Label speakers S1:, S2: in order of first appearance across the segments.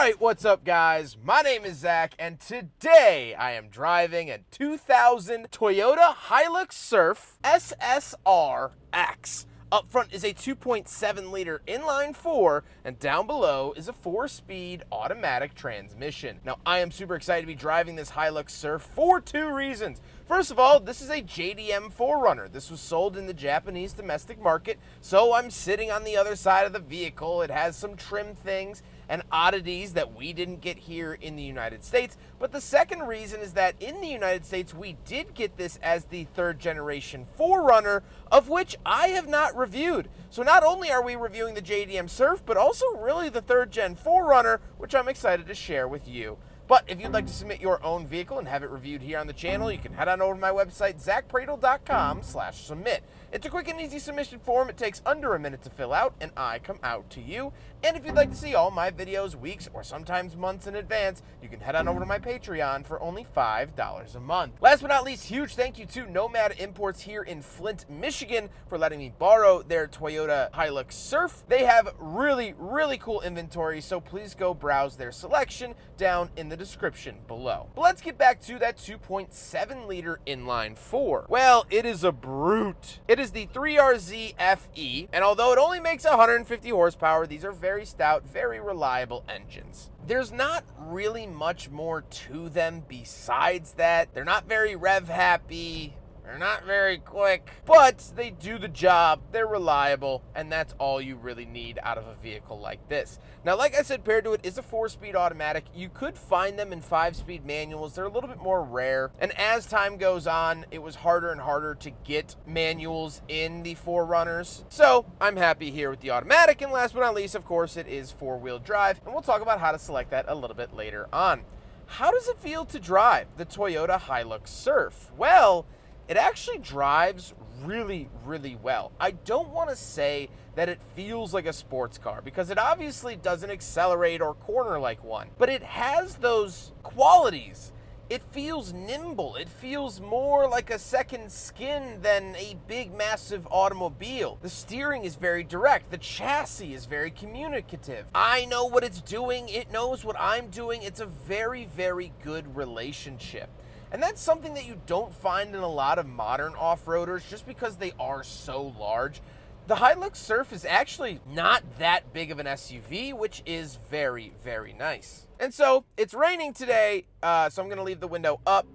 S1: Alright, what's up guys? My name is Zack, and today I am driving a 2000 Toyota Hilux Surf SSR-X. Up front is a 2.7 liter inline 4, and down below is a 4-speed automatic transmission. Now, I am super excited to be driving this Hilux Surf for two reasons. First of all, this is a JDM 4Runner. This was sold in the Japanese domestic market, so I'm sitting on the other side of the vehicle. It has some trim things and oddities that we didn't get here in the United States. But the second reason is that in the United States, we did get this as the third generation 4Runner, of which I have not reviewed. So not only are we reviewing the JDM Surf, but also really the third gen 4Runner, which I'm excited to share with you. But if you'd like to submit your own vehicle and have it reviewed here on the channel, you can head on over to my website, zackpradel.com/submit. It's a quick and easy submission form. It takes under a minute to fill out, and I come out to you. And if you'd like to see all my videos weeks or sometimes months in advance, you can head on over to my Patreon for only $5 a month. Last but not least, huge thank you to Nomad Imports here in Flint, Michigan for letting me borrow their Toyota Hilux Surf. They have really, really cool inventory, so please go browse their selection down in the description below. But let's get back to that 2.7 liter inline 4. Well, it is a brute. It is the 3RZ FE, and although it only makes 150 horsepower, these are very stout, very reliable engines. There's not really much more to them besides that. They're not very rev happy. They're not very quick, but they do the job, they're reliable, and that's all you really need out of a vehicle like this. Now, like I said, paired to it is a 4-speed automatic. You could find them in 5-speed manuals. They're a little bit more rare, and as time goes on, it was harder and harder to get manuals in the 4Runners. So, I'm happy here with the automatic, and last but not least, of course, it is 4-wheel drive, and we'll talk about how to select that a little bit later on. How does it feel to drive the Toyota Hilux Surf? Well, it actually drives really, really well. I don't want to say that it feels like a sports car because it obviously doesn't accelerate or corner like one, but it has those qualities. It feels nimble. It feels more like a second skin than a big, massive automobile. The steering is very direct. The chassis is very communicative. I know what it's doing. It knows what I'm doing. It's a very, very good relationship. And that's something that you don't find in a lot of modern off-roaders just because they are so large. The Hilux Surf is actually not that big of an SUV, which is very, very nice. And so, it's raining today, so I'm going to leave the window up.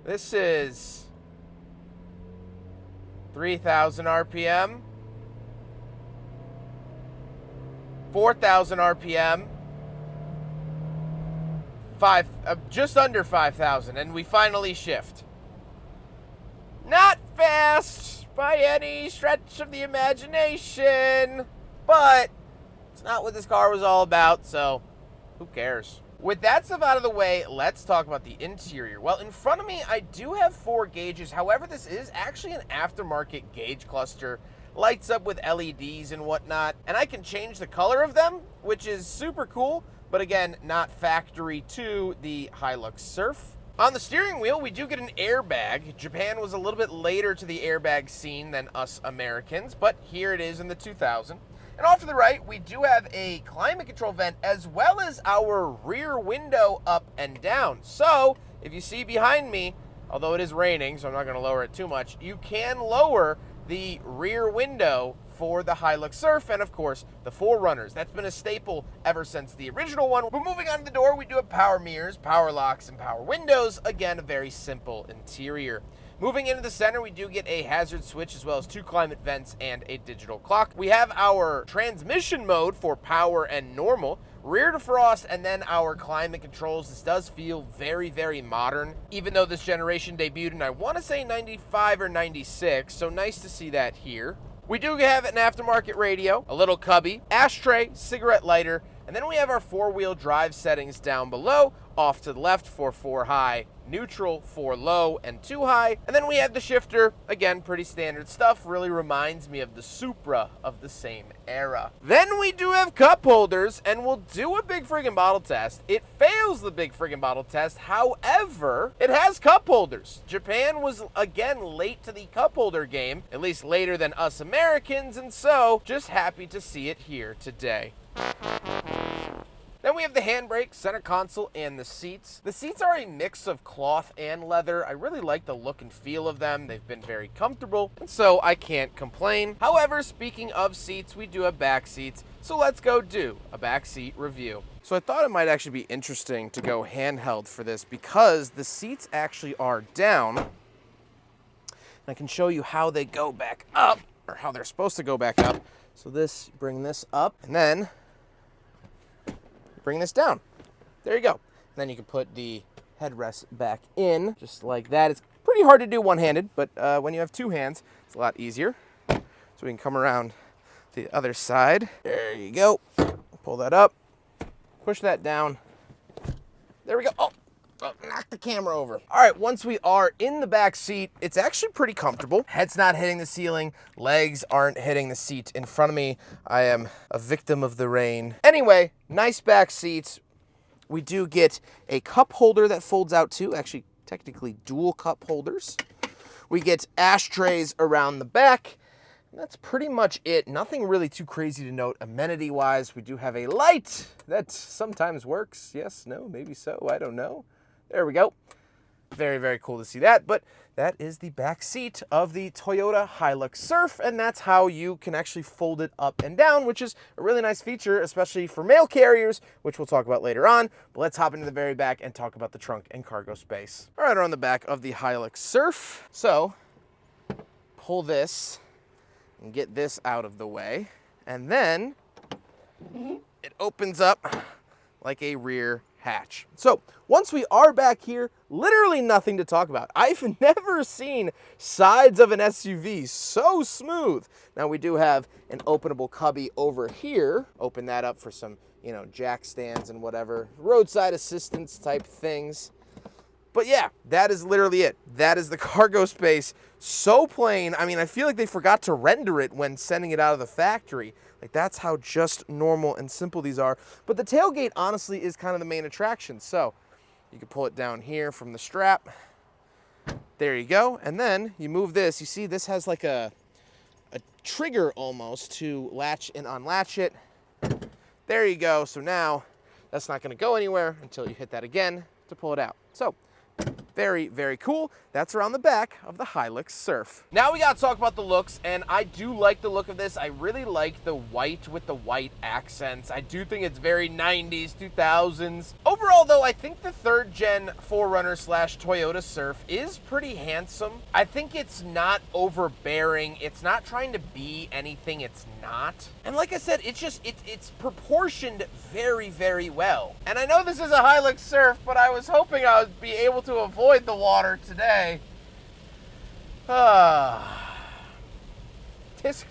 S1: This is 3,000 RPM, 4,000 RPM, just under 5,000, and we finally shift. Not fast by any stretch of the imagination, but it's not what this car was all about, so who cares? With that stuff out of the way, let's talk about the interior. Well, in front of me, I do have 4 gauges. However, this is actually an aftermarket gauge cluster. Lights up with LEDs and whatnot, and I can change the color of them, which is super cool. But again, not factory to the Hilux Surf. On the steering wheel, we do get an airbag. Japan was a little bit later to the airbag scene than us Americans, but here it is in the 2000. And off to the right, we do have a climate control vent as well as our rear window up and down. So, if you see behind me, although it is raining, so I'm not going to lower it too much, you can lower the rear window for the Hilux Surf and, of course, the 4Runners. That's been a staple ever since the original one. But moving on to the door, we do have power mirrors, power locks, and power windows. Again, a very simple interior. Moving into the center, we do get a hazard switch as well as 2 climate vents and a digital clock. We have our transmission mode for power and normal, rear defrost, and then our climate controls. This does feel very, very modern, even though this generation debuted in, I want to say, 95 or 96, so nice to see that here. We do have an aftermarket radio, a little cubby, ashtray, cigarette lighter, and then we have our 4-wheel drive settings down below, off to the left for 4 high, neutral, 4 low, and 2 high. And then we have the shifter, again, pretty standard stuff, really reminds me of the Supra of the same era. Then we do have cup holders, and we'll do a big friggin' bottle test. It fails the big friggin' bottle test, however, it has cup holders. Japan was, again, late to the cup holder game, at least later than us Americans, and so just happy to see it here today. Then we have the handbrake, center console, and the seats. The seats are a mix of cloth and leather. I really like the look and feel of them. They've been very comfortable, and so I can't complain. However, speaking of seats, we do have back seats, so let's go do a back seat review. So I thought it might actually be interesting to go handheld for this because the seats actually are down. And I can show you how they go back up, or how they're supposed to go back up. So this, bring this up, and then bring this down. There you go. And then you can put the headrest back in, just like that. It's pretty hard to do one-handed, but when you have two hands, it's a lot easier. So we can come around to the other side. There you go. Pull that up, push that down. There we go. Oh, knock the camera over. All right, once we are in the back seat, it's actually pretty comfortable. Head's not hitting the ceiling, legs aren't hitting the seat in front of me. I am a victim of the rain. Anyway, nice back seats. We do get a cup holder that folds out too, actually technically dual cup holders. We get ashtrays around the back. That's pretty much it. Nothing really too crazy to note amenity-wise. We do have a light that sometimes works. Yes, no, maybe so, I don't know. There we go. Very, very cool to see that. But that is the back seat of the Toyota Hilux Surf, and that's how you can actually fold it up and down, which is a really nice feature, especially for mail carriers, which we'll talk about later on. But let's hop into the very back and talk about the trunk and cargo space. All right, we're on the back of the Hilux Surf. So pull this and get this out of the way, and then it opens up like a rear hatch. So once we are back here, literally nothing to talk about. I've never seen sides of an SUV so smooth. Now we do have an openable cubby over here. Open that up for some, jack stands and whatever, roadside assistance type things. But yeah, that is literally it. That is the cargo space. So plain. I mean, I feel like they forgot to render it when sending it out of the factory. Like, that's how just normal and simple these are. But the tailgate, honestly, is kind of the main attraction. So you can pull it down here from the strap. There you go. And then you move this. You see, this has like a trigger almost to latch and unlatch it. There you go. So now that's not going to go anywhere until you hit that again to pull it out. So very, very cool. That's around the back of the Hilux Surf. Now we got to talk about the looks, and I do like the look of this. I really like the white with the white accents. I do think it's very 90s, 2000s. Overall, though, I think the third-gen 4Runner / Toyota Surf is pretty handsome. I think it's not overbearing. It's not trying to be anything it's not. And like I said, it's proportioned very, very well. And I know this is a Hilux Surf, but I was hoping I would be able to avoid the water today. Tisk,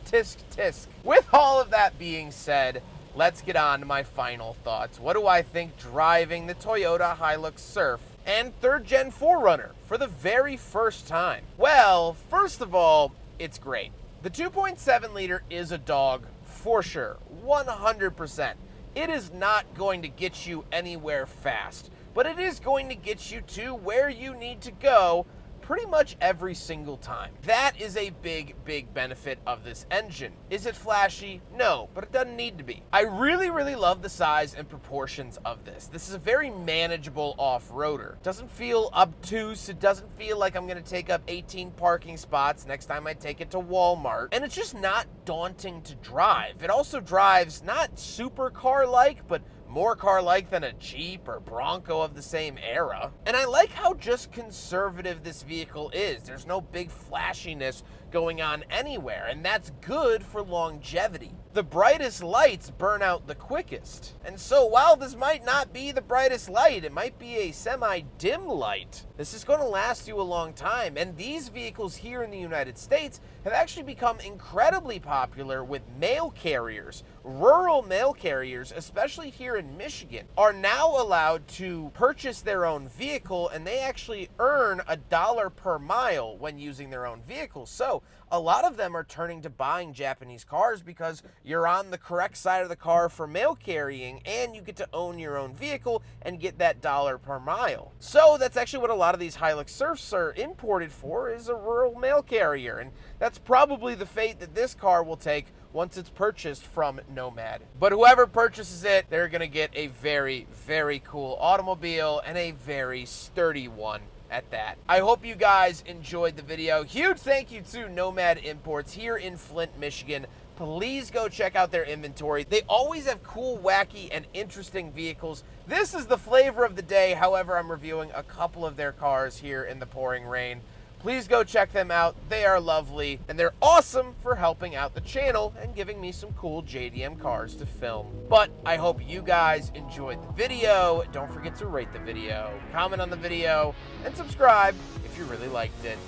S1: tisk, tisk. With all of that being said, let's get on to my final thoughts. What do I think driving the Toyota Hilux Surf and third-gen 4Runner for the very first time? Well, first of all, it's great. The 2.7 liter is a dog for sure, 100%. It is not going to get you anywhere fast, but it is going to get you to where you need to go pretty much every single time. That is a big, big benefit of this engine. Is it flashy? No, but it doesn't need to be. I really, really love the size and proportions of this. This is a very manageable off-roader. Doesn't feel obtuse. It doesn't feel like I'm gonna take up 18 parking spots next time I take it to Walmart. And it's just not daunting to drive. It also drives not super car-like, but more car-like than a Jeep or Bronco of the same era. And I like how just conservative this vehicle is. There's no big flashiness, going on anywhere, and that's good for longevity. The brightest lights burn out the quickest. And so while this might not be the brightest light, it might be a semi-dim light, this is going to last you a long time. And these vehicles here in the United States have actually become incredibly popular with mail carriers. Rural mail carriers, especially here in Michigan, are now allowed to purchase their own vehicle, and they actually earn $1 per mile when using their own vehicle. So a lot of them are turning to buying Japanese cars because you're on the correct side of the car for mail carrying, and you get to own your own vehicle and get that $1 per mile. So that's actually what a lot of these Hilux Surfs are imported for, is a rural mail carrier. And that's probably the fate that this car will take once it's purchased from Nomad. But whoever purchases it, they're gonna get a very, very cool automobile, and a very sturdy one at that. I hope you guys enjoyed the video. Huge thank you to Nomad Imports here in Flint, Michigan. Please go check out their inventory. They always have cool, wacky, and interesting vehicles. This is the flavor of the day. However, I'm reviewing a couple of their cars here in the pouring rain. Please go check them out. They are lovely, and they're awesome for helping out the channel and giving me some cool JDM cars to film. But I hope you guys enjoyed the video. Don't forget to rate the video, comment on the video, and subscribe if you really liked it.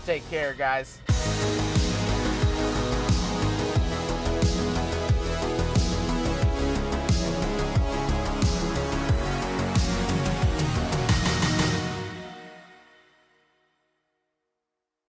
S1: Take care, guys.